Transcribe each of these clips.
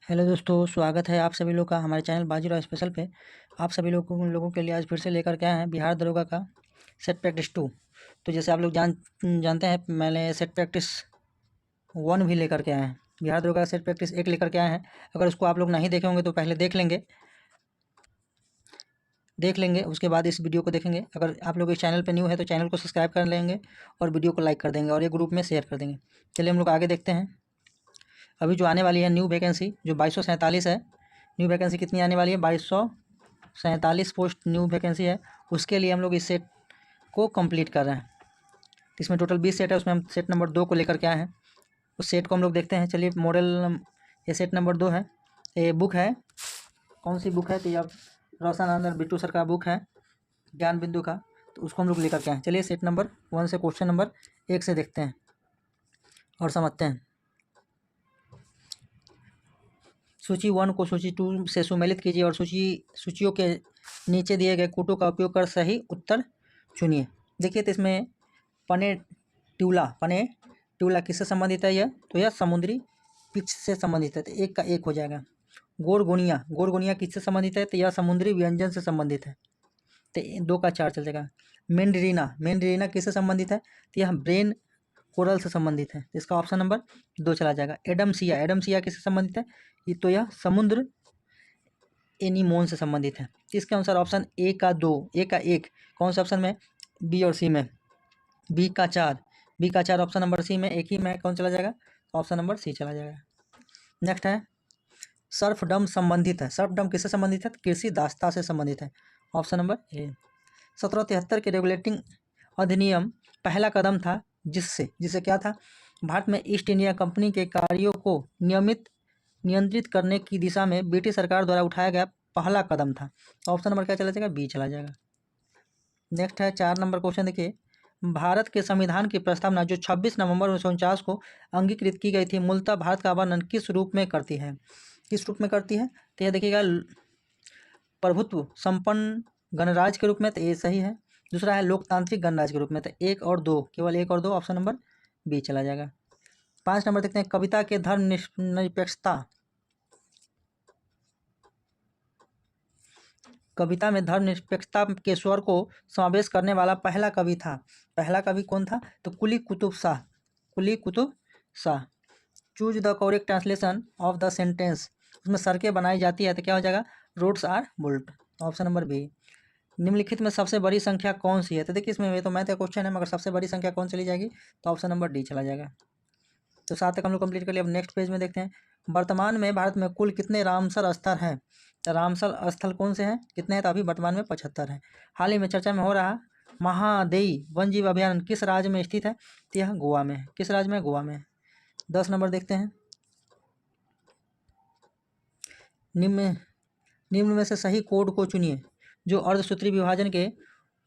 Hello दोस्तों, स्वागत है आप सभी लोग का हमारे चैनल बाजीराव स्पेशल पे। आप सभी लोगों के लिए आज फिर से लेकर के आए हैं बिहार दरोगा का सेट प्रैक्टिस 2। तो जैसे आप लोग जानते हैं, मैंने सेट प्रैक्टिस 1 भी लेकर के आए हैं। बिहार दरोगा का सेट प्रैक्टिस 1 लेकर के आए हैं। अगर उसको आप लोग नहीं देखे होंगे तो पहले देख लेंगे, उसके बाद इस वीडियो को देखेंगे। अगर आप लोग इस चैनल पर न्यू है तो चैनल को सब्सक्राइब कर लेंगे और वीडियो को लाइक कर देंगे और ये ग्रुप में शेयर कर देंगे। चलिए हम लोग आगे देखते हैं। अभी जो आने वाली है न्यू वैकेंसी जो 2247 है, न्यू वैकेंसी कितनी आने वाली है? 2247 पोस्ट न्यू वैकेंसी है। उसके लिए हम लोग इस सेट को कंप्लीट कर रहे हैं। इसमें टोटल 20 सेट है, उसमें हम सेट नंबर 2 को लेकर के आए हैं। उस सेट को हम लोग देखते हैं। चलिए ये सेट नंबर 2 है। ये बुक है, कौन सी बुक है? तो यह रोशन आनंद बिट्टू सर का बुक है, ज्ञान बिंदु का। तो उसको हम लोग लेकर के आए। चलिए सेट नंबर 1 से क्वेश्चन नंबर 1 से देखते हैं और समझते हैं। सूची 1 को सूची 2 से सुमेलित कीजिए और सूचियों के नीचे दिए गए कूटों का उपयोग कर सही उत्तर चुनिए। देखिए तो इसमें पने ट्यूला किससे संबंधित है? यह तो यह समुद्री पिच से संबंधित है, तो 1 का 1 हो जाएगा। गोरगोनिया किससे संबंधित है? तो यह समुद्री व्यंजन से संबंधित है, तो 2 का 4 चल जाएगा। मेंड्रीना किससे संबंधित है? तो यह ब्रेन कोरल से संबंधित है, तो इसका ऑप्शन नंबर 2 चला जाएगा। एडमसिया किससे संबंधित है? ये तो यह समुद्र एनीमोन से संबंधित है। इसके अनुसार ऑप्शन ए का 1 कौन सा ऑप्शन में? बी और सी में। बी का 4 ऑप्शन नंबर सी में, एक ही में कौन चला जाएगा? ऑप्शन नंबर सी चला जाएगा। नेक्स्ट है सर्फडम संबंधित है। सर्फडम किससे संबंधित है? कृषि दासता से संबंधित है, ऑप्शन नंबर ए। 1773 के रेगुलेटिंग अधिनियम पहला कदम था जिससे क्या था? भारत में ईस्ट इंडिया कंपनी के कार्यों को नियंत्रित करने की दिशा में ब्रिटिश सरकार द्वारा उठाया गया पहला कदम था। ऑप्शन नंबर क्या चला जाएगा? बी चला जाएगा। नेक्स्ट है 4 नंबर क्वेश्चन। देखिए, भारत के संविधान की प्रस्तावना जो 26 नवंबर 1949 को अंगीकृत की गई थी, मूलतः भारत का वर्णन किस रूप में करती है? तो यह देखिएगा प्रभुत्व संपन्न गणराज्य के रूप में, तो ये सही है। दूसरा है लोकतांत्रिक गणराज्य के रूप में, तो 1 और 2, केवल 1 और 2, ऑप्शन नंबर बी चला जाएगा। 5 नंबर देखते हैं। कविता के कविता में धर्मनिरपेक्षता के स्वर को समावेश करने वाला पहला कवि कौन था? तो Quli Qutb Shah. Choose the correct translation of the sentence. उसमें सड़कें बनाई जाती है, तो क्या हो जाएगा? Roads are built, option number B. निम्नलिखित में सबसे बड़ी संख्या कौन सी है? तो देखिए इसमें तो मैथ का क्वेश्चन है, मगर सबसे बड़ी संख्या कौन चली जाएगी? तो ऑप्शन नंबर डी चला जाएगा। तो 7 तक हम लोग कंप्लीट कर लिया। अब नेक्स्ट पेज में देखते हैं। वर्तमान में भारत में कुल कितने रामसर स्थल हैं? तो रामसर स्थल कौन से हैं, कितने हैं? तो अभी वर्तमान में 75 हैं। हाल ही में चर्चा में हो रहा महादेई वन जीव अभयारण्य किस राज्य में स्थित है? तो यह गोवा में है। किस राज्य में? गोवा में। 10 नंबर देखते हैं। निम्न में से सही कोड को चुनिए जो अर्धसूत्री विभाजन के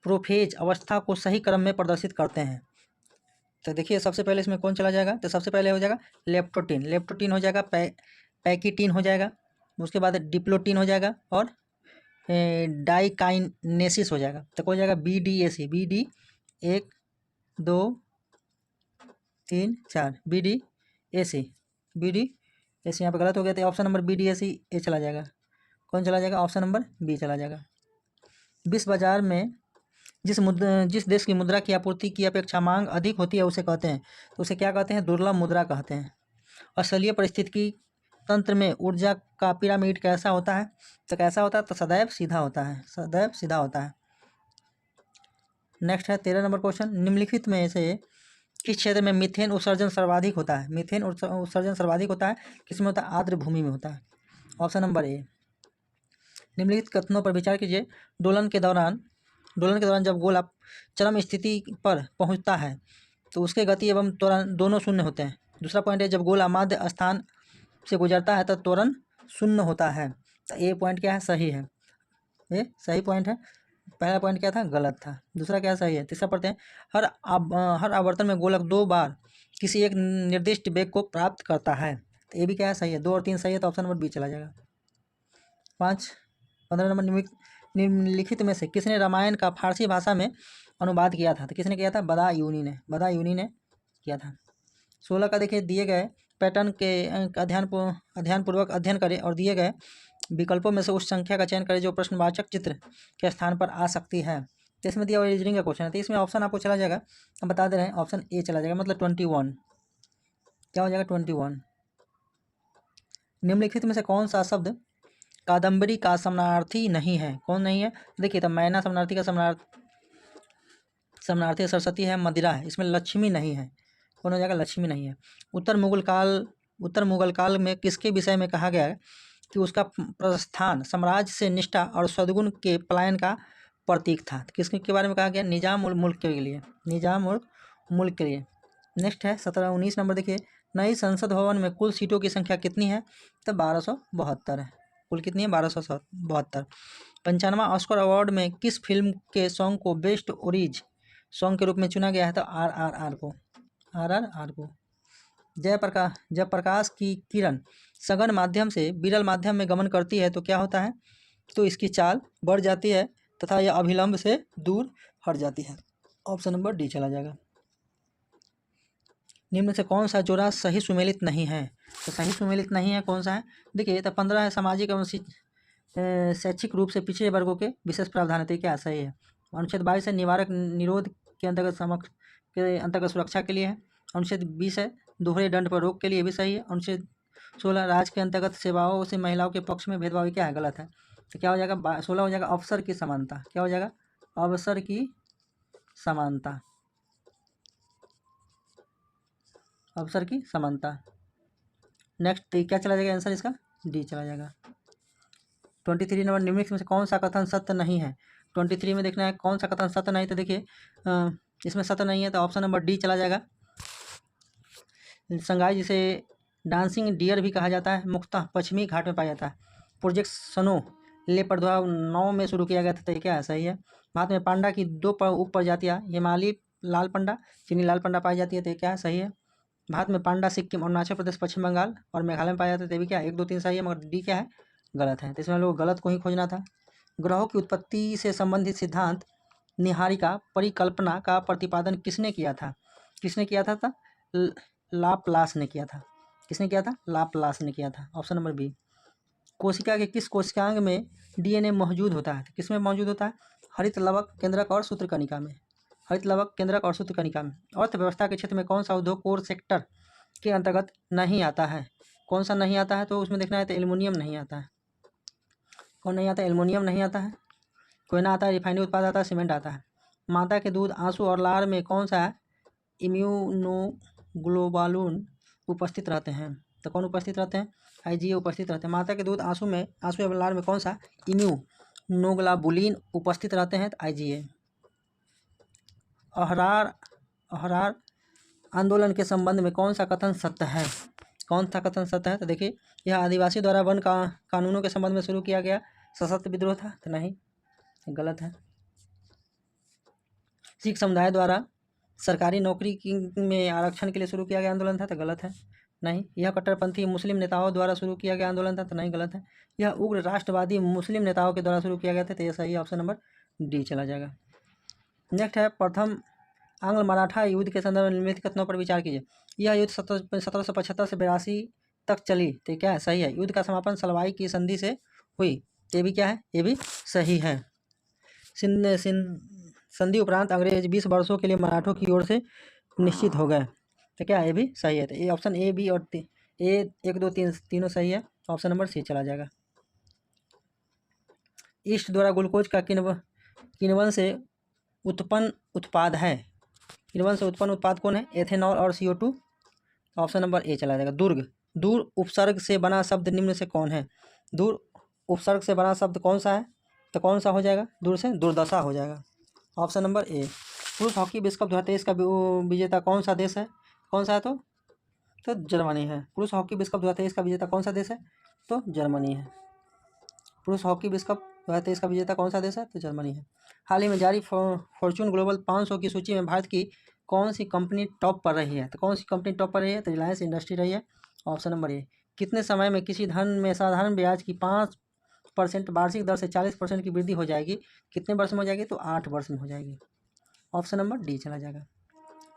प्रोफेज अवस्था को सही क्रम में प्रदर्शित करते हैं। तो देखिए सबसे पहले इसमें कौन चला जाएगा? तो सबसे पहले हो जाएगा लेप्टोटीन हो जाएगा, पैकिटीन हो जाएगा, उसके बाद डिप्लोटीन हो जाएगा और डाइकाइनेसिस हो जाएगा। तो कौन हो जाएगा? BDAC। BD 1 2 3 4 BDAC यहाँ पर गलत हो गया, तो ऑप्शन नंबर BDAC ए चला जाएगा। कौन चला जाएगा? ऑप्शन नंबर बी चला जाएगा। विश्व बाजार में जिस देश की मुद्रा की आपूर्ति की अपेक्षा मांग अधिक होती है उसे कहते हैं, तो उसे क्या कहते हैं? दुर्लभ मुद्रा कहते हैं। स्थलीय पारिस्थितिकी तंत्र में ऊर्जा का पिरामिड कैसा होता है? तो कैसा होता है? तो सदैव सीधा होता है। नेक्स्ट है 13 नंबर क्वेश्चन। निम्नलिखित में से किस क्षेत्र में मीथेन उत्सर्जन सर्वाधिक होता है? मीथेन उत्सर्जन सर्वाधिक होता है किसमें होता है? आर्द्र भूमि में होता है, ऑप्शन नंबर ए। निम्नलिखित कथनों पर विचार कीजिए। डोलन के दौरान जब गोला चरम स्थिति पर पहुंचता है तो उसके गति एवं त्वरण दोनों शून्य होते हैं। दूसरा पॉइंट है जब गोला मध्य स्थान से गुजरता है तो त्वरण शून्य होता है। तो ये पॉइंट क्या है? सही है, ये सही पॉइंट है। पहला पॉइंट क्या था? गलत था। दूसरा क्या सही है? तीसरा पढ़ते हैं। हर आवर्तन में गोलक 2 बार किसी एक निर्दिष्ट वेग को प्राप्त करता है, तो ये भी क्या है? सही है। 2 और 3 सही है, तो ऑप्शन नंबर बी चला जाएगा। 15 नंबर। निम्नलिखित में से किसने रामायण का फारसी भाषा में अनुवाद किया था? तो किसने किया था? बदायूनी ने किया था। 16 का देखिए दिए गए पैटर्न के अध्ययन पूर्वक अध्ययन करें और दिए गए विकल्पों में से उस संख्या का चयन करें जो प्रश्नवाचक चित्र के स्थान पर आ सकती है। तो इसमें दिया हुआ रीजनिंग का क्वेश्चन है, तो इसमें ऑप्शन आपको चला जाएगा, हम बता दे रहे हैं, ऑप्शन ए चला जाएगा, मतलब 21। क्या हो जाएगा? 21। निम्नलिखित में से कौन सा शब्द कादम्बरी का समानार्थी नहीं है? कौन नहीं है? देखिए, तो मैना समानार्थी का समानार्थी सरस्वती है, मदिरा है, इसमें लक्ष्मी नहीं है। कौन हो जाएगा? लक्ष्मी नहीं है। उत्तर मुगल काल में किसके विषय में कहा गया है कि उसका प्रस्थान साम्राज्य से निष्ठा और सद्गुण के पलायन का प्रतीक था? किसके के बारे में कहा गया? निजाम उल मुल्क के लिए, निजाम उल मुल्क के लिए। नेक्स्ट है 19 नंबर, देखिए, नई संसद भवन में कुल सीटों की संख्या कितनी है? तो 1272 है। कुल कितनी है? 1272। 95वां ऑस्कर अवार्ड में किस फिल्म के सॉन्ग को बेस्ट ओरिज सॉन्ग के रूप में चुना गया है? तो RRR को। जब प्रकाश की किरण सघन माध्यम से विरल माध्यम में गमन करती है तो क्या होता है? तो इसकी चाल बढ़ जाती है तथा यह अभिलंब से दूर हट जाती है। ऑप्शन नंबर डी चला जाएगा। निम्न में से कौन सा जोड़ा सही सुमेलित नहीं है? तो सही सुमेलित नहीं है कौन सा है? देखिए, तो 15 है सामाजिक एवं शैक्षिक रूप से पिछड़े वर्गों के विशेष प्रावधान है, क्या सही है? अनुच्छेद 22 है निवारक निरोध के अंतर्गत सुरक्षा के लिए है। अनुच्छेद 20 है दोहरे दंड पर रोक के लिए, भी सही है। अनुच्छेद 16 राज्य के अंतर्गत सेवाओं से महिलाओं के पक्ष में भेदभाव, क्या है? गलत है। तो क्या हो जाएगा? 16 हो जाएगा अवसर की समानता। क्या हो जाएगा? अवसर की समानता, अवसर की समानता। नेक्स्ट क्या चला जाएगा? आंसर इसका डी चला जाएगा। 23 नंबर, निम्नलिखित में से कौन सा कथन सत्य नहीं है? 23 में देखना है कौन सा कथन सत्य नहीं। तो देखिए, इसमें सत्य नहीं है तो ऑप्शन नंबर डी चला जाएगा। संगाई, जिसे डांसिंग डियर भी कहा जाता है, मुख्यतः पश्चिमी घाट में पाया जाता है। प्रोजेक्ट स्नो लेपर्ड 2009 में शुरू किया गया था, तो क्या है? सही है। भारत में पांडा की 2 उप प्रजातियाँ, हिमालयी लाल पांडा, चीनी लाल पांडा पाई जाती है, तो क्या है? सही है। भारत में पांडा सिक्किम, अरुणाचल प्रदेश, पश्चिम बंगाल और मेघालय में पाया जाता है, तो भी क्या? 1 2 3 सही है, मगर डी क्या है? गलत है। तो इसमें लोग गलत को ही खोजना था। ग्रहों की उत्पत्ति से संबंधित सिद्धांत निहारिका परिकल्पना का प्रतिपादन किसने किया था? किसने किया था? लाप्लास ने किया था। किसने किया था? लाप्लास ने किया था। Option number B. कोशिका के किस कोशिकांग में DNA मौजूद होता है? किस में मौजूद होता है? हरित लवक, केंद्रक और सूत्रकणिका में। हरित लवक, केंद्रक और सूत्रकणिका में। अर्थव्यवस्था के क्षेत्र में कौन सा उद्योग कोर सेक्टर के अंतर्गत नहीं आता है? कौन सा नहीं आता है? तो उसमें देखना है तो एल्युमिनियम नहीं आता है। कौन नहीं आता है? एल्युमिनियम नहीं आता है। कोयला आता है, रिफाइनरी उत्पाद आता है, सीमेंट आता है। माता के दूध, आंसू और लार में कौन सा इम्यूनोग्लोबुलिन उपस्थित रहते हैं? तो कौन उपस्थित रहते हैं? IgA उपस्थित रहते हैं। माता के दूध, आंसू या लार में कौन सा इम्यूनोग्लोबुलिन उपस्थित रहते हैं? तो IgA। अहरार आंदोलन के संबंध में कौन सा कथन सत्य है? कौन सा कथन सत्य है? तो देखिए, यह आदिवासी द्वारा वन कानूनों के संबंध में शुरू किया गया सशक्त विद्रोह था, तो नहीं, गलत है। सिख समुदाय द्वारा सरकारी नौकरी में आरक्षण के लिए शुरू किया गया आंदोलन था, तो गलत है, नहीं। यह कट्टरपंथी मुस्लिम नेताओं द्वारा शुरू किया गया आंदोलन था, तो नहीं, गलत है। यह उग्र राष्ट्रवादी मुस्लिम नेताओं के द्वारा शुरू किया गया था, तो यह सही, ऑप्शन नंबर डी चला जाएगा। नेक्स्ट है प्रथम आंग्ल मराठा युद्ध के संदर्भ में निम्नलिखित कथनों पर विचार कीजिए। यह युद्ध 1775 से 82 तक चली, तो क्या है? सही है। युद्ध का समापन सलवाई की संधि से हुई, ये भी क्या है? ये भी सही है। संधि उपरांत अंग्रेज 20 वर्षों के लिए मराठों की ओर से निश्चित हो गए, तो क्या? ये भी सही है। तो ये ऑप्शन ए, बी और ए 1 2 3 तीनों सही है। ऑप्शन नंबर सी चला जाएगा। ईस्ट द्वारा ग्लूकोज का किण्वन से उत्पन्न उत्पाद है। किण्वन से उत्पन्न उत्पाद कौन है? एथेनॉल और CO2। ऑप्शन नंबर ए चला जाएगा। दूर उपसर्ग से बना शब्द निम्न से कौन है? दूर उपसर्ग से बना शब्द कौन सा है? तो कौन सा हो जाएगा? दूर से दुर्दशा हो जाएगा। ऑप्शन नंबर ए। पुरुष हॉकी विश्व कप 2023 का विजेता कौन सा देश है? कौन सा है? तो जर्मनी है। पुरुष हॉकी विश्व कप 2023 का विजेता कौन सा देश है? तो जर्मनी है। पुरुष हॉकी विश्व कप 2023 का विजेता कौन सा देश है? तो जर्मनी है। हाल ही में जारी फॉर्च्यून ग्लोबल 500 की सूची में भारत की कौन सी कंपनी टॉप पर रही है? तो कौन सी कंपनी टॉप पर रही है? तो रिलायंस इंडस्ट्री रही है। ऑप्शन नंबर ए। कितने समय में किसी धन में साधारण ब्याज की 5% वार्षिक दर से 40% की वृद्धि हो जाएगी? कितने वर्ष में हो जाएगी? तो 8 वर्ष में हो जाएगी। ऑप्शन नंबर डी चला जाएगा।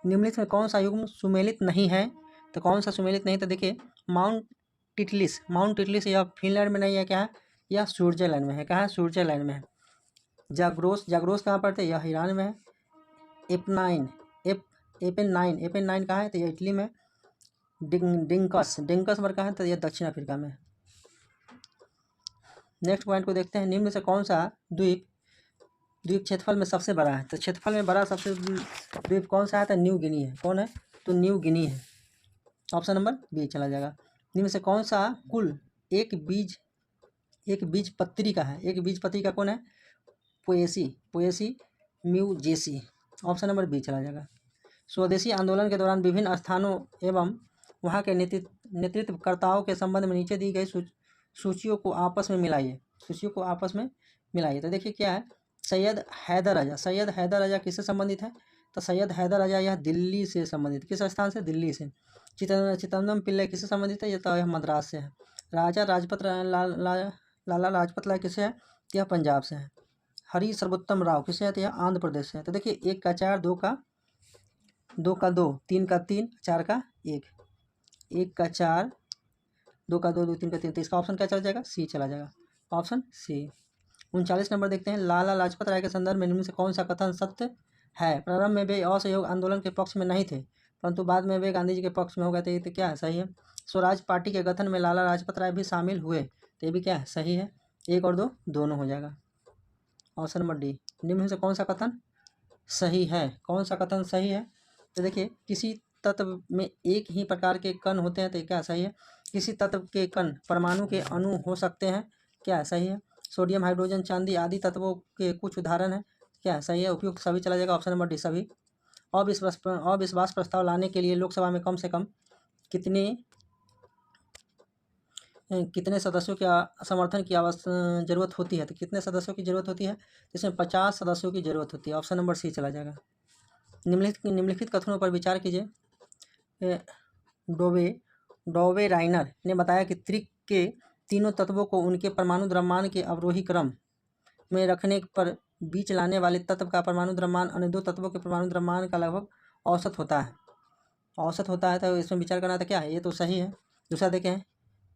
निम्नलिखित में कौन सा युग्म सुमेलित नहीं है? तो कौन सा सुमेलित नहीं था? देखिए माउंट टिटलिस, माउंट टिटलिस यह फिनलैंड में नहीं है, क्या है? यह स्विट्जरलैंड में है। कहाँ है? स्विट्जरलैंड में है। जाग्रोस, जाग्रोस कहाँ पर थे? यह ईरान में है। एपनाइन, एपेन नाइन कहाँ है? तो यह इटली में। डिंकस, डिंकस वर्ग कहाँ है? तो यह दक्षिण अफ्रीका में। नेक्स्ट पॉइंट को देखते हैं, निम्न में से कौन सा द्वीप क्षेत्रफल में सबसे बड़ा है? तो क्षेत्रफल में बड़ा सबसे द्वीप कौन सा है? तो न्यू गिनी है। कौन है? तो न्यू गिनी है। ऑप्शन नंबर बी चला जाएगा। निम्न में से कौन सा कुल एक बीज पत्री का है? एक बीज पत्री का कौन है? पोएसी म्यूजेसी। ऑप्शन नंबर बी चला जाएगा। स्वदेशी आंदोलन के दौरान विभिन्न स्थानों एवं वहाँ के नेतृत्वकर्ताओं के संबंध में नीचे दी गई सूचियों को आपस में मिलाइए। तो देखिए क्या है? सैयद हैदर राजा किससे संबंधित है? तो सैयद हैदर राजा यह दिल्ली से संबंधित। किस स्थान से? दिल्ली से। चिदम्बरम पिल्लै किससे संबंधित है? यह तो यह मद्रास से है। राजा लाला लाजपत राय किससे है? यह पंजाब से है। हरी सर्वोत्तम राव किससे है? तो यह आंध्र प्रदेश से है। तो देखिए 1 का 4, 2 का 2, 3 का 3, 4 का 1, 1 का 4, 2 का 2, 3 का 3। तो इसका ऑप्शन क्या चला जाएगा? सी चला जाएगा। Option C. 39 नंबर देखते हैं, लाला लाजपत राय के संदर्भ में निम्न से कौन सा कथन सत्य है? प्रारंभ में वे असहयोग आंदोलन के पक्ष में नहीं थे, परंतु बाद में वे गांधी जी के पक्ष में हो गए थे। तो क्या है? सही है। स्वराज पार्टी के गठन में लाला लाजपत राय भी शामिल हुए, तो ये भी क्या है? सही है। 1 और 2 दोनों हो जाएगा। Option number D. निम्न में से कौन सा कथन सही है? कौन सा कथन सही है? तो देखिए किसी तत्व में एक ही प्रकार के कण होते हैं, तो क्या सही है? किसी तत्व के कण परमाणु के अणु हो सकते हैं, क्या सही है? सोडियम, हाइड्रोजन, चांदी आदि तत्वों के कुछ उदाहरण हैं, क्या सही है? उपयुक्त सभी चला जाएगा। ऑप्शन नंबर डी सभी। अविश्वास प्रस्ताव लाने के लिए लोकसभा में कम से कम कितने सदस्यों के समर्थन की जरूरत होती है? तो कितने सदस्यों की जरूरत होती है? इसमें 50 सदस्यों की जरूरत होती है। ऑप्शन नंबर सी चला जाएगा। निम्नलिखित कथनों पर विचार कीजिए। डोवे राइनर ने बताया कि त्रिक के तीनों तत्वों को उनके परमाणु द्रव्यमान के अवरोही क्रम में रखने पर बीच लाने वाले तत्व का परमाणु द्रव्यमान अन्य दो तत्वों के परमाणु द्रव्यमान का लगभग औसत होता है। तो इसमें विचार करना था, क्या है? ये तो सही है। दूसरा देखें,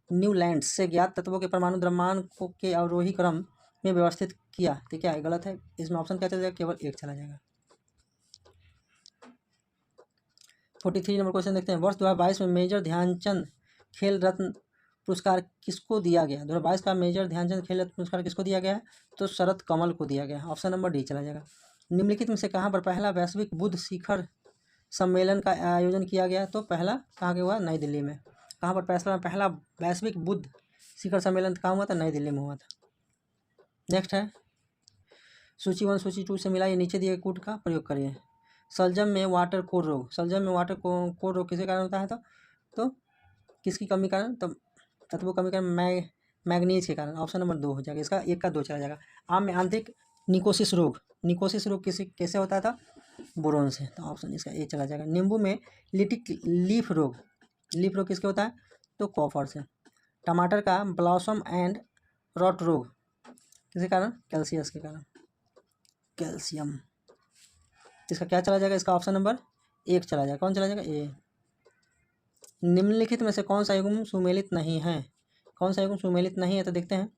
न्यूलैंड से ज्ञात तत्वों के परमाणु द्रव्यमान को के अवरोही क्रम में व्यवस्थित किया, तो क्या है? गलत है। इसमें ऑप्शन क्या चला जाएगा? केवल 1 चला जाएगा। 43 नंबर क्वेश्चन देखते हैं, वर्ष 2022 में मेजर ध्यानचंद खेल रत्न पुरस्कार किसको दिया गया? 2022 का मेजर ध्यानचंद खेल रत्न पुरस्कार किसको दिया गया? तो शरद कमल को दिया गया। ऑप्शन नंबर डी चला जाएगा। निम्नलिखित में से कहाँ पर पहला वैश्विक बुद्ध शिखर सम्मेलन का आयोजन किया गया? तो पहला कहाँ के हुआ? नई दिल्ली में। कहाँ पर पहला वैश्विक बुद्ध शिखर सम्मेलन कहाँ हुआ था? नई दिल्ली में हुआ था। नेक्स्ट है, सूची 1 सूची 2 से मिलाइए, नीचे दिए कूट का प्रयोग करिए। सलजम में वाटर कोर रोग किसके कारण होता है? तो किसकी कमी कारण? तो तत्वों कमी कारण मैग्नीज के कारण। ऑप्शन नंबर 2 हो जाएगा। इसका 1 का 2 चला जाएगा। आम में आंतरिक निकोसिस रोग कैसे होता था? बोरोन से। तो ऑप्शन इसका ए चला जाएगा। नींबू में लीफ रोग किसके होता है? तो कॉपर से। टमाटर का ब्लॉसम एंड रॉट रोग किसके कारण? कैल्सियस के कारण। कैल्शियम। इसका क्या चला जाएगा? इसका ऑप्शन नंबर 1 चला जाएगा। कौन चला जाएगा? ए। निम्नलिखित में से कौन सा युग्म सुमेलित नहीं है? तो देखते हैं।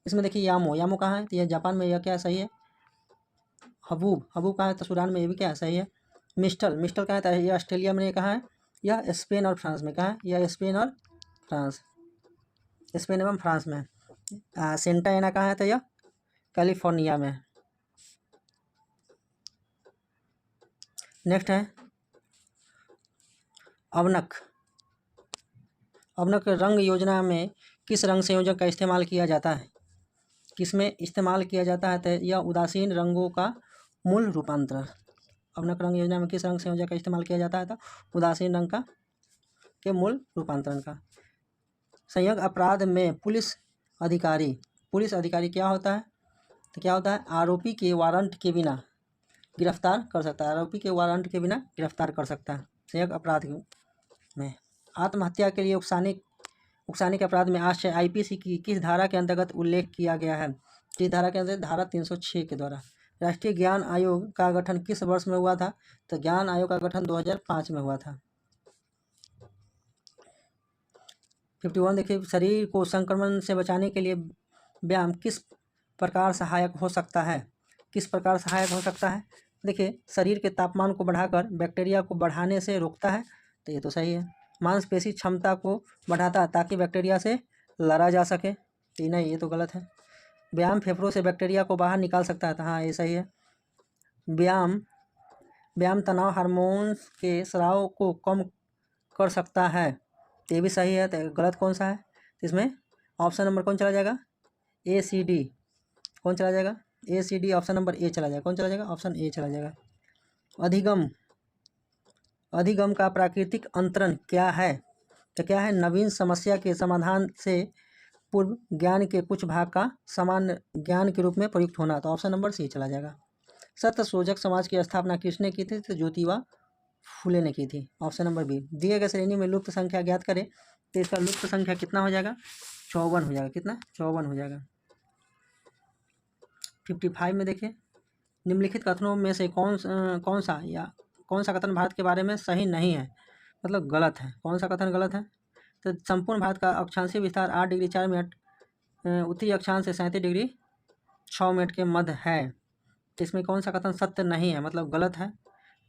इसमें देखिए यामो कहाँ है? तो यह जापान में, यह क्या सही है? हबूब कहाँ है? तो सूडान में, ये भी क्या सही है? मिस्टल कहाँ है? तो यह ऑस्ट्रेलिया में। कहाँ है? यह स्पेन और फ्रांस में। कहाँ है? यह स्पेन एवं फ्रांस में। सेंटा एना कहाँ है? तो यह कैलिफोर्निया में। नेक्स्ट है अवनक रंग योजना में किस रंग संयोजक का इस्तेमाल किया जाता है? किसमें इस्तेमाल किया जाता है? तो यह उदासीन रंगों का मूल रूपांतरण। अवनक रंग योजना में किस रंग संयोजक का इस्तेमाल किया जाता है? तो उदासीन रंग का के मूल रूपांतरण का। संयोग अपराध में पुलिस अधिकारी क्या होता है? तो क्या होता है? आरोपी के वारंट के बिना गिरफ्तार कर सकता है। संयोग अपराध में। आत्महत्या के लिए उकसाने के अपराध में आश्रय आईपीसी की किस धारा के अंतर्गत उल्लेख किया गया है? किस धारा के अंतर्गत? धारा 306 के द्वारा। राष्ट्रीय ज्ञान आयोग का गठन किस वर्ष में हुआ था? तो ज्ञान आयोग का गठन 2005 में हुआ था। 51 देखिए, शरीर को संक्रमण से बचाने के लिए व्यायाम किस प्रकार सहायक हो सकता है? किस प्रकार सहायक हो सकता है? देखिए, शरीर के तापमान को बढ़ाकर बैक्टीरिया को बढ़ाने से रोकता है, तो ये तो सही है। मांसपेशी क्षमता को बढ़ाता है ताकि बैक्टीरिया से लड़ा जा सके, तो नहीं, ये तो गलत है। व्यायाम फेफड़ों से बैक्टीरिया को बाहर निकाल सकता है, तो हाँ, ये सही है। व्यायाम व्यायाम तनाव हार्मोन्स के स्राव को कम कर सकता है, तो ये भी सही है। तो गलत कौन सा है? तो इसमें ऑप्शन नंबर कौन चला जाएगा? A C D. कौन चला जाएगा? A C D, option number A चला जाएगा। कौन चला जाएगा? ऑप्शन ए चला जाएगा। अधिगम अधिगम का प्राकृतिक अंतरण क्या है? तो क्या है? नवीन समस्या के समाधान से पूर्व ज्ञान के कुछ भाग का सामान्य ज्ञान के रूप में प्रयुक्त होना, तो ऑप्शन नंबर सी चला जाएगा। सत्यशोधक समाज की स्थापना किसने की थी? तो ज्योतिबा फूले ने की थी, ऑप्शन नंबर बी। दिए गए श्रेणी में लुप्त संख्या ज्ञात करें, तो इसका लुप्त संख्या कितना हो जाएगा? 54 हो जाएगा। कितना? 54 हो जाएगा। 55 में देखिए, निम्नलिखित कथनों में से कौन सा कथन भारत के बारे में सही नहीं है, मतलब गलत है? कौन सा कथन गलत है? तो संपूर्ण भारत का अक्षांशीय विस्तार 8 डिग्री 4 मिनट उत्तरी अक्षांश से 37 डिग्री 6 मिनट के मध्य है, तो इसमें कौन सा कथन सत्य नहीं है, मतलब गलत है?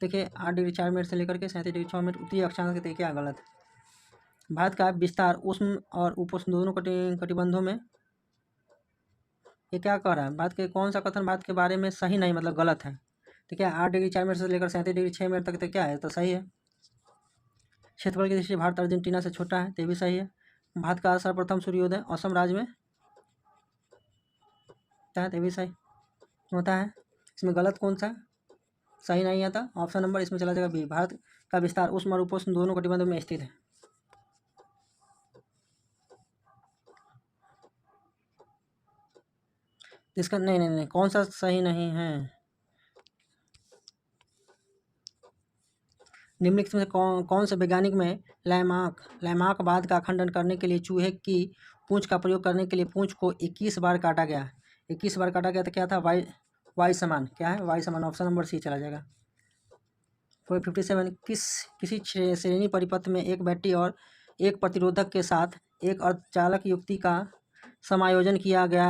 देखिए, 8 डिग्री 4 मिनट से लेकर के 37 डिग्री 6 मिनट उत्तरी अक्षांश के, देखिए क्या गलत है। भारत का विस्तार उष्ण और उपोष्ण दोनों कटिबंधों में, ये क्या कह रहा है? भारत के कौन सा कथन भारत के बारे में सही नहीं, मतलब गलत है? तो क्या 8 डिग्री 4 मिनट से लेकर 37 डिग्री 6 मिनट तक, तो क्या है? तो सही है। क्षेत्रफल की दृष्टि से भारत अर्जेंटीना से छोटा है, तो भी सही है। भारत का सर्वप्रथम सूर्योदय असम राज्य में होता है, तो भी सही होता है। इसमें गलत कौन सा सही नहीं आता? ऑप्शन नंबर इसमें चला जाएगा बी। भारत का विस्तार उष्ण और उपोष्ण दोनों कटिबंधों में स्थित है। इसका नहीं नहीं नहीं, कौन सा सही नहीं है? निम्नलिखित में से कौन से वैज्ञानिक में लैमार्कवाद का खंडन करने के लिए चूहे की पूंछ का प्रयोग करने के लिए पूंछ को 21 बार काटा गया? 21 बार काटा गया, तो क्या था? वाई समान। क्या है? वाई समान, ऑप्शन नंबर सी चला जाएगा। 57 किसी श्रेणी परिपथ में एक बैटरी और एक प्रतिरोधक के साथ एक अर्धचालक युक्ति का समायोजन किया गया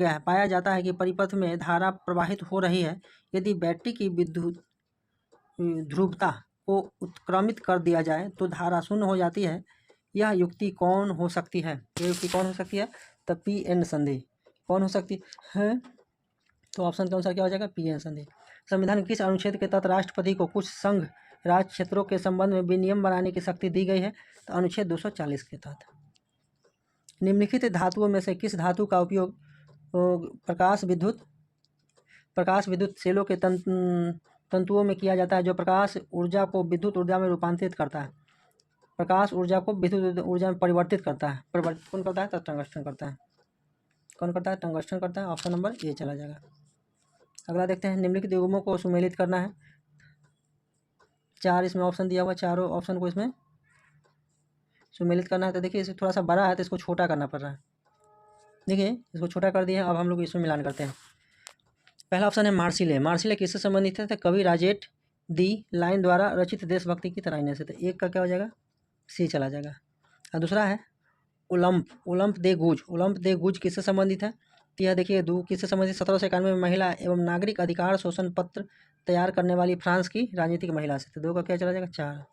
है। पाया जाता है कि परिपथ में धारा प्रवाहित हो रही है। यदि बैटरी की विद्युत ध्रुवता को उत्क्रमित कर दिया जाए तो धारा शून्य हो जाती है। यह युक्ति कौन हो सकती है? यह युक्ति कौन हो सकती है? तो पी एन संधि कौन हो सकती है? तो ऑप्शन के अनुसार क्या हो जाएगा? पी एन संधि। संविधान किस अनुच्छेद के तहत राष्ट्रपति को कुछ संघ राज्य क्षेत्रों के संबंध में विनियम बनाने की शक्ति दी गई है? तो अनुच्छेद 240 के तहत। निम्नलिखित धातुओं में से किस धातु का उपयोग प्रकाश विद्युत सेलों के तंतुओं में किया जाता है, जो प्रकाश ऊर्जा को विद्युत ऊर्जा में रूपांतरित करता है? प्रकाश ऊर्जा को विद्युत ऊर्जा में परिवर्तित करता है। परिवर्तित कौन करता है? तो टंगस्टन करता है। कौन करता है? टंगस्टन करता है। ऑप्शन नंबर ए चला जाएगा। अगला देखते हैं, निम्नलिखित युग्मों को सुमेलित करना है। 4 इसमें ऑप्शन दिया हुआ, चारों ऑप्शन को इसमें सुमेलित करना है। तो देखिए, इसे थोड़ा सा बड़ा है तो इसको छोटा करना पड़ रहा है। देखिए, इसको छोटा कर दिया। अब हम लोग इसमें मिलान करते हैं। पहला ऑप्शन है मार्सिले। मार्सिले किससे संबंधित है? तो कवि राजेट दी लाइन द्वारा रचित देशभक्ति की तराइने से। तो एक का क्या हो जाएगा? सी चला जाएगा। और दूसरा है ओलंप दे गूज। ओलंप दे गूज किससे संबंधित है? तो यह देखिए, किससे संबंधित? 1791 में महिला एवं नागरिक अधिकार शोषण पत्र तैयार करने वाली फ्रांस की राजनीतिक महिला से। तो 2 का क्या चला जाएगा? 4।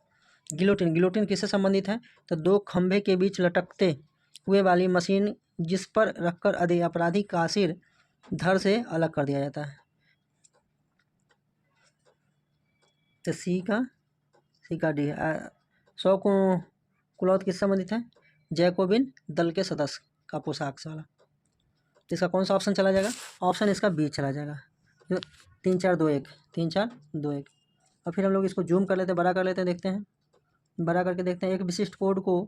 गिलोटिन किससे संबंधित है? तो 2 खंभे के बीच लटकते हुए वाली मशीन जिस पर रखकर अपराधी का सिर धड़ से अलग कर दिया जाता है। तो सी का डी है। 100 क्लॉथ किससे संबंधित है? जैकोबिन दल के सदस्य का पोशाक वाला। तो इसका कौन सा ऑप्शन चला जाएगा? ऑप्शन इसका बी चला जाएगा। 3 4 2 1 3 4 2 1। और फिर हम लोग इसको जूम कर लेते हैं, बड़ा कर लेते हैं, देखते हैं, बड़ा करके देखते हैं। एक विशिष्ट कोड को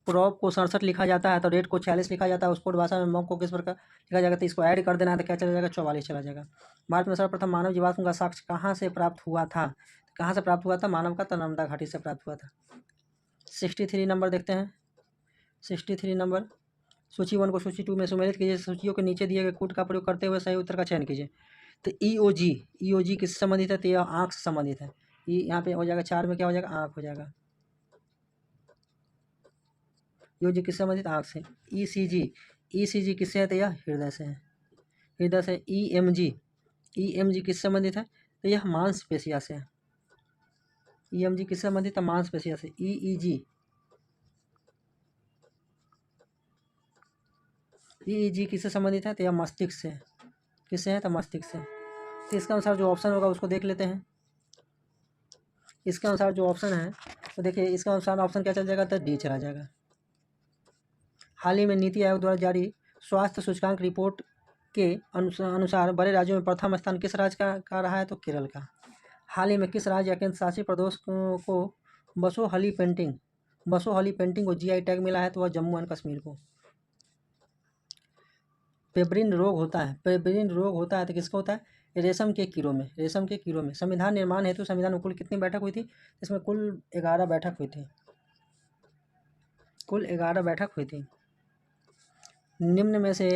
प्रॉप को 67 लिखा जाता है, तो रेट को 46 लिखा जाता है। उस कोड भाषा में मॉक को किस प्रकार लिखा जाएगा? तो इसको ऐड कर देना है, तो क्या चला जाएगा? 44 चला जाएगा। भारत में सर्वप्रथम मानव जीवाश्म का साक्ष्य कहाँ से प्राप्त हुआ था? कहाँ से प्राप्त हुआ था मानव का? तो नर्मदा घाटी से प्राप्त हुआ था। 63 नंबर देखते हैं। 63 नंबर, सूची 1 को सूची 2 में सुमेलित कीजिए। सूचियों के नीचे दिए गए कोड का प्रयोग करते हुए सही उत्तर का चयन कीजिए। तो ईओजी किससे संबंधित है? तो यह आँख से संबंधित है। यहाँ पे हो जाएगा 4 में क्या हो जाएगा? आँख हो जाएगा। ईओजी किससे संबंधित? आँख से। ईसीजी किससे है? तो यह हृदय से है। हृदय से। ईएमजी किससे संबंधित है? तो यह मांसपेशिया से है। ईएमजी किससे संबंधित है? मांसपेशिया से। ईईजी किससे संबंधित है? तो यह मस्तिष्क से। किससे है? तो मस्तिष्क से। तो इसके अनुसार जो ऑप्शन होगा उसको देख लेते हैं। इसके अनुसार जो ऑप्शन है तो देखिए, इसके अनुसार ऑप्शन क्या चल जाएगा? तो डी चला जाएगा। हाल ही में नीति आयोग द्वारा जारी स्वास्थ्य सूचकांक रिपोर्ट के अनुसार बड़े राज्यों में प्रथम स्थान किस राज्य का रहा है? तो केरल का। हाल ही में किस राज्य या केंद्र शासित प्रदेश को बसोहली पेंटिंग को जीआई टैग मिला है? तो वह जम्मू एंड कश्मीर को। पेब्रिन रोग होता है तो किसको होता है? रेशम के कीड़ों में। संविधान निर्माण हेतु संविधान में कुल कितनी बैठक हुई थी? इसमें कुल 11 बैठक हुई थी। निम्न में से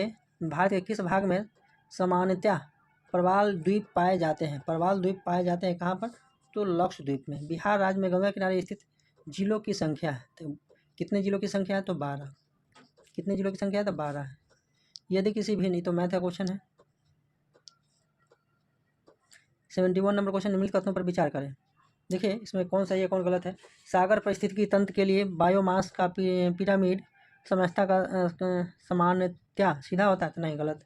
भारत के किस भाग में सामान्यतः प्रवाल द्वीप पाए जाते हैं? कहाँ पर? तो लक्षद्वीप में। बिहार राज्य में गंगा किनारे स्थित जिलों की संख्या है। तो कितने जिलों की संख्या है? तो 12। कितने जिलों की संख्या है? तो 12 है। यदि किसी भी नहीं तो मैथ का क्वेश्चन है। 71 नंबर क्वेश्चन, निम्नलिखित कथनों पर विचार करें। देखिए इसमें कौन सही है कौन गलत है। सागर पारिस्थितिकी तंत्र के लिए बायोमास का पिरामिड समझता का सामान्यतः सीधा होता है? तो नहीं, गलत।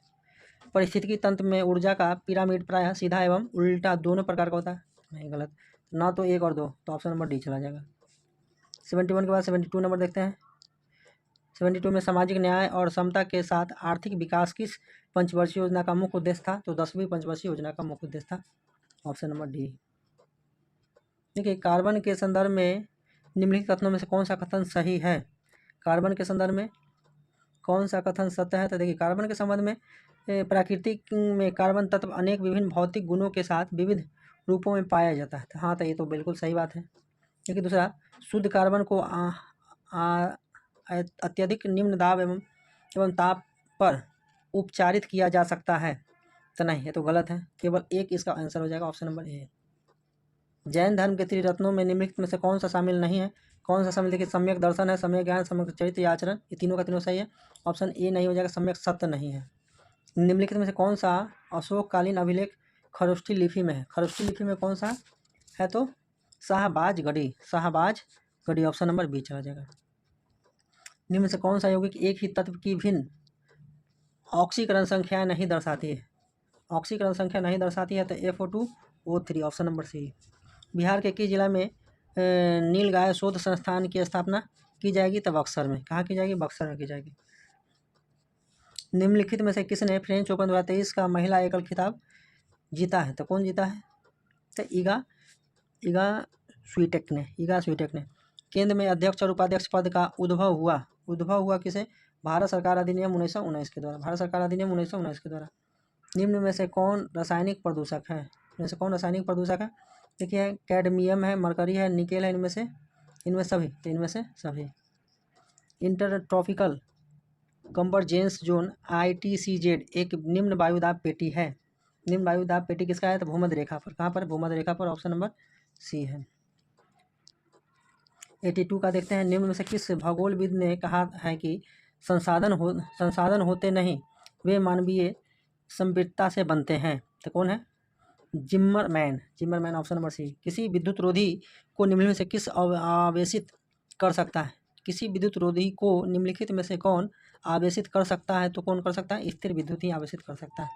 पारिस्थितिकी तंत्र में ऊर्जा का पिरामिड प्रायः सीधा एवं उल्टा दोनों प्रकार का होता है? नहीं, गलत। ना तो 1 और 2, तो ऑप्शन नंबर डी चला जाएगा। 71 के बाद 72 नंबर देखते हैं। 72 में सामाजिक न्याय और समता के साथ आर्थिक विकास किस पंचवर्षीय योजना का मुख्य उद्देश्य था? तो 10वीं पंचवर्षीय योजना का मुख्य उद्देश्य था। Option number D. देखिए, कार्बन के संदर्भ में निम्नलिखित कथनों में से कौन सा कथन सही है? कार्बन के संदर्भ में कौन सा कथन सत्य है? तो देखिए, कार्बन के संबंध में प्रकृति में कार्बन तत्व अनेक विभिन्न भौतिक गुणों के साथ विविध रूपों में पाया जाता है। हाँ, तो ये तो बिल्कुल सही बात है। देखिए दूसरा, शुद्ध कार्बन को अत्यधिक निम्न दाब एवं ताप पर उपचारित किया जा सकता है? तो नहीं, ये तो गलत है। केवल एक इसका आंसर हो जाएगा, ऑप्शन नंबर ए। जैन धर्म के त्रिरत्नों में निम्नलिखित में से कौन सा शामिल नहीं है? कौन सा शामिल? देखिए, सम्यक दर्शन है, सम्यक ज्ञान, सम्यक चरित्र या आचरण, ये तीनों का तीनों सही है। ऑप्शन ए नहीं हो जाएगा, सम्यक सत्य नहीं है। निम्नलिखित में से कौन सा अशोककालीन अभिलेख खरोष्ठी लिपि में है? खरोष्ठी लिपि में कौन सा है? तो शाहबाज गढ़ी, ऑप्शन नंबर बी चला जाएगा। निम्न से कौन सा यौगिक एक ही तत्व की भिन्न ऑक्सीकरण संख्या नहीं दर्शाती है? तो FO2O3, option number C. Bihar के किस जिला में नीलगाय शोध संस्थान की स्थापना की जाएगी? तो बक्सर में। कहाँ की जाएगी? बक्सर में की जाएगी। निम्नलिखित में से किसने फ्रेंच ओपन 2023 का महिला एकल खिताब जीता है? तो कौन जीता है? तो ईगा स्वीटेक ने। केंद्र में अध्यक्ष और उपाध्यक्ष पद का उद्भव हुआ किसे? भारत सरकार अधिनियम 1919 के द्वारा। निम्न में से कौन रासायनिक प्रदूषक है? देखिए, कैडमियम है, मरकरी है, निकेल है, इनमें सभी। इंटरट्रॉपिकल कन्वर्जेंस जोन ITCZ एक निम्न वायुदाब पेटी है। निम्न वायुदाब पेटी किसका है? तो भूमध्य रेखा पर। कहाँ पर? भूमध्य रेखा पर, ऑप्शन नंबर सी है। 82 का देखते हैं। निम्न में से किस भूगोलविद ने कहा है कि संसाधन होते नहीं, वे मानवीय संवृत्ता से बनते हैं? तो कौन है? जिम्मरमैन, ऑप्शन नंबर सी। किसी विद्युत रोधी को निम्नलिखित में से किस आवेशित कर सकता है? किसी विद्युत रोधी को निम्नलिखित में से कौन आवेशित कर सकता है? तो कौन कर सकता है? स्थिर विद्युत ही आवेशित कर सकता है।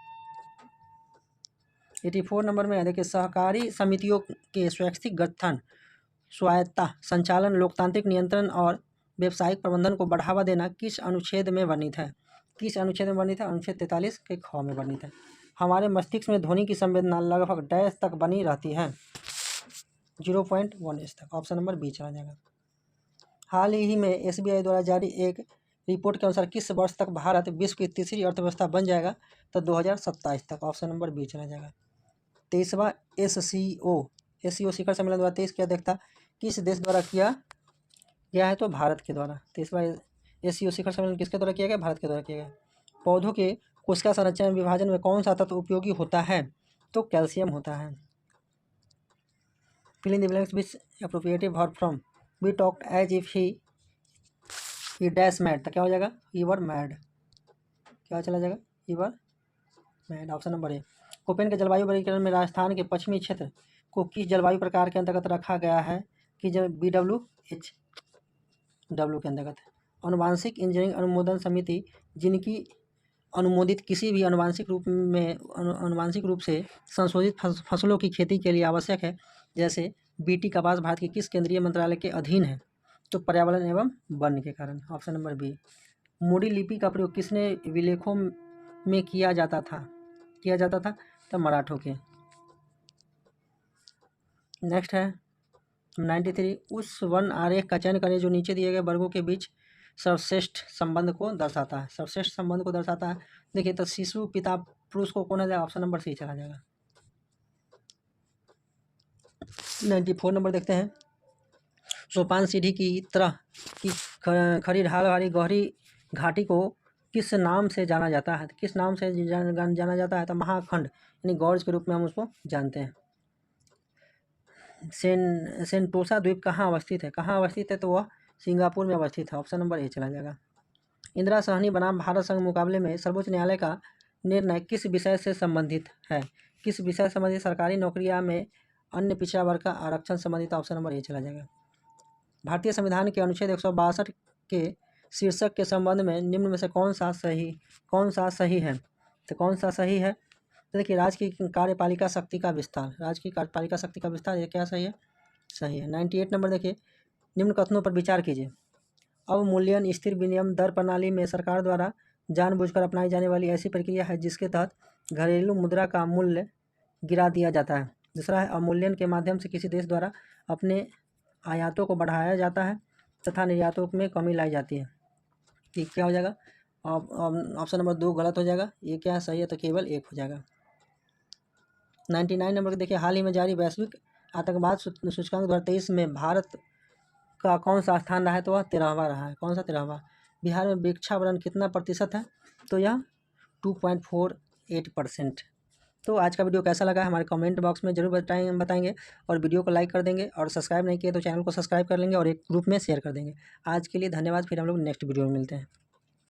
84 नंबर में देखिए, सहकारी समितियों के स्वैच्छिक गठन, स्वायत्तता, संचालन, लोकतांत्रिक नियंत्रण और व्यावसायिक प्रबंधन को बढ़ावा देना किस अनुच्छेद में वर्णित है? अनुच्छेद 43 के ख में वर्णित है। हमारे मस्तिष्क में ध्वनि की संवेदना लगभग डैश तक बनी रहती है? 0.1 इंच तक, ऑप्शन नंबर बी चला जाएगा। हाल ही में SBI द्वारा जारी एक रिपोर्ट के अनुसार किस वर्ष तक भारत विश्व की तीसरी अर्थव्यवस्था बन जाएगा? तो 2027 तक, ऑप्शन नंबर बी चला जाएगा। 23वां SCO शिखर सम्मेलन 2023 की अध्यक्षता किस देश द्वारा किया गया है? तो भारत के द्वारा। 23वां SCO शिखर सम्मेलन किसके द्वारा किया गया? भारत के द्वारा किया गया। पौधों के कोशिका संरचना विभाजन में कौन सा तत्व उपयोगी होता है? तो कैल्शियम होता है। Fill in the blanks which appropriative verb from we talked as if he ये डैश मैड, तो क्या हो जाएगा, यू आर मैड, क्या चला जाएगा, you are mad. Option number A. Koppen के जलवायु वर्गीकरण में राजस्थान के पश्चिमी क्षेत्र को किस जलवायु प्रकार के अंतर्गत रखा गया है, कि जब BWH के अंतर्गत। अनुवांशिक इंजीनियरिंग अनुमोदन समिति, जिनकी अनुमोदित किसी भी अनुवांशिक रूप से संशोधित फसलों की खेती के लिए आवश्यक है, जैसे BT कपास भारत के किस केंद्रीय मंत्रालय के अधीन है, तो पर्यावरण एवं वन के कारण। Option number B. मोडी लिपि का प्रयोग किसने विलेखों में किया जाता था, तो मराठों के। नेक्स्ट है 93। उस वन आरेख का चयन करें जो नीचे दिए गए वर्गों के बीच सर्वश्रेष्ठ संबंध को दर्शाता है। सर्वश्रेष्ठ संबंध को दर्शाता है, देखिए तो शिशु पिता पुरुष को कौन है, ऑप्शन नंबर सी चला जाएगा। 94 नंबर देखते हैं। सोपान सीढ़ी की तरह की खड़ी ढाल वाली गहरी घाटी को किस नाम से जाना जाता है, किस नाम से जाना जाता है, तो महाखंड यानी गॉर्ज के रूप में हम उसको जानते हैं। सेंटोसा द्वीप कहाँ अवस्थित है, तो वह सिंगापुर में अवस्थित है। ऑप्शन नंबर ए चला जाएगा। इंदिरा सहनी बनाम भारत संघ मुकाबले में सर्वोच्च न्यायालय का निर्णय किस विषय से संबंधित है, किस विषय से संबंधित, सरकारी नौकरियां में अन्य पिछड़ा वर्ग का आरक्षण संबंधित। ऑप्शन नंबर ए चला जाएगा। भारतीय संविधान के अनुच्छेद 162 के शीर्षक के संबंध में निम्न में से कौन सा सही है, तो कौन सा सही है, तो देखिए राज्य की कार्यपालिका शक्ति का विस्तार, ये क्या सही है, सही है। 98 नंबर देखिए। निम्न कथनों पर विचार कीजिए। अवमूल्यन स्थिर विनिमय दर प्रणाली में सरकार द्वारा जानबूझकर अपनाई जाने वाली ऐसी प्रक्रिया है जिसके तहत घरेलू मुद्रा का मूल्य गिरा दिया जाता है। दूसरा है अवमूल्यन के माध्यम से किसी देश द्वारा अपने आयातों को बढ़ाया जाता है तथा निर्यातों में कमी लाई जाती है। ठीक, क्या हो जाएगा, ऑप्शन नंबर 2 गलत हो जाएगा। ये क्या सही है, तो केवल 1 हो जाएगा। 99 नंबर देखिए। हाल ही में जारी वैश्विक आतंकवाद सूचकांक 2023 में भारत का कौन सा स्थान रहा है, तो वह 13वां रहा है। कौन सा 13वां। बिहार में भिक्षावरण कितना प्रतिशत है, तो यह 2.48%। तो आज का वीडियो कैसा लगा हमारे कमेंट बॉक्स में जरूर बताएंगे और वीडियो को लाइक कर देंगे, और सब्सक्राइब नहीं किए तो चैनल को सब्सक्राइब कर लेंगे और एक ग्रुप में शेयर कर देंगे। आज के लिए धन्यवाद, फिर हम लोग नेक्स्ट वीडियो में मिलते हैं।